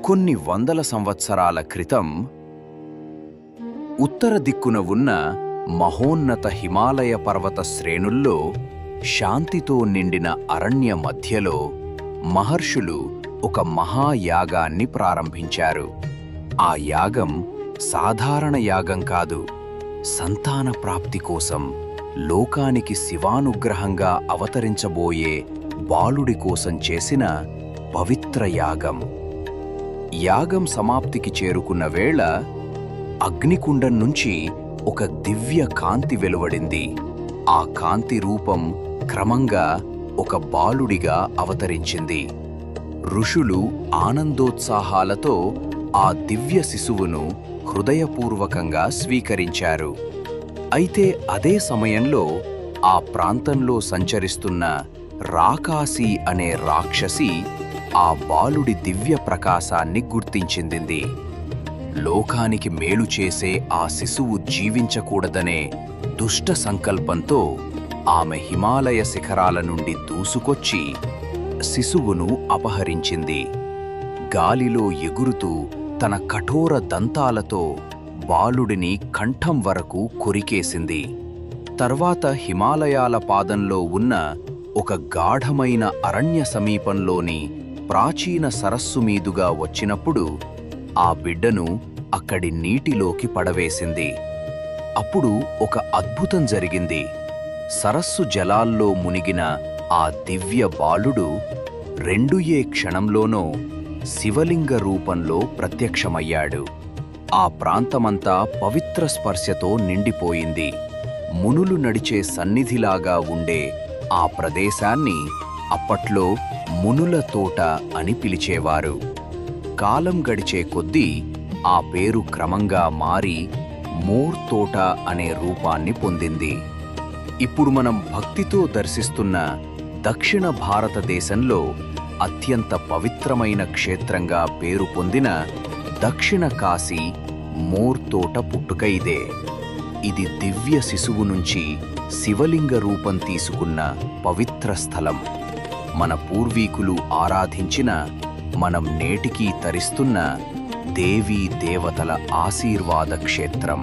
కొన్ని వందల సంవత్సరాల క్రితం ఉత్తర దిక్కున ఉన్న మహోన్నత హిమాలయ పర్వత శ్రేణుల్లో శాంతితో నిండిన అరణ్య మధ్యలో మహర్షులు ఒక మహాయాగాన్ని ప్రారంభించారు. ఆ యాగం సాధారణ యాగం కాదు, సంతాన ప్రాప్తి కోసం లోకానికి శివానుగ్రహంగా అవతరించబోయే బాలుడి కోసం చేసిన పవిత్ర యాగం. యాగం సమాప్తికి చేరుకున్న వేళ అగ్నికుండం నుంచి ఒక దివ్య కాంతి వెలువడింది. ఆ కాంతి రూపం క్రమంగా ఒక బాలుడిగా అవతరించింది. ఋషులు ఆనందోత్సాహాలతో ఆ దివ్య శిశువును హృదయపూర్వకంగా స్వీకరించారు. అయితే అదే సమయంలో ఆ ప్రాంతంలో సంచరిస్తున్న రాకాసి అనే రాక్షసి ఆ బాలుడి దివ్య ప్రకాశాన్ని గుర్తించింది. లోకానికి మేలు చేసే ఆ శిశువు జీవించకూడదనే దుష్ట సంకల్పంతో ఆమె హిమాలయ శిఖరాల నుండి దూసుకొచ్చి శిశువును అపహరించింది. గాలిలో ఎగురుతూ తన కఠోర దంతాలతో బాలుడిని కంఠం వరకు కొరికేసింది. తర్వాత హిమాలయాల పాదంలో ఉన్న ఒక గాఢమైన అరణ్య సమీపంలోని ప్రాచీన సరస్సు మీదుగా వచ్చినప్పుడు ఆ బిడ్డను అక్కడి నీటిలోకి పడవేసింది. అప్పుడు ఒక అద్భుతం జరిగింది. సరస్సు జలాల్లో మునిగిన ఆ దివ్య బాలుడు 2 క్షణంలోనో శివలింగ రూపంలో ప్రత్యక్షమయ్యాడు. ఆ ప్రాంతమంతా పవిత్ర స్పర్శతో నిండిపోయింది. మునులు నడిచే సన్నిధిలాగా ఉండే ఆ ప్రదేశాన్ని అప్పట్లో మునుల తోట అని పిలిచేవారు. కాలం గడిచే కొద్దీ ఆ పేరు క్రమంగా మారి మోర్ తోట అనే రూపాన్ని పొందింది. ఇప్పుడు మనం భక్తితో దర్శిస్తున్న దక్షిణ భారతదేశంలో అత్యంత పవిత్రమైన క్షేత్రంగా పేరు పొందిన దక్షిణ కాశీ మోర్ తోట పుట్టుక ఇదే. ఇది దివ్య శిశువు నుంచి శివలింగ రూపం తీసుకున్న పవిత్ర స్థలం. మన పూర్వీకులు ఆరాధించిన, మనం నేటికీ తరిస్తున్న దేవీ దేవతల ఆశీర్వాద క్షేత్రం.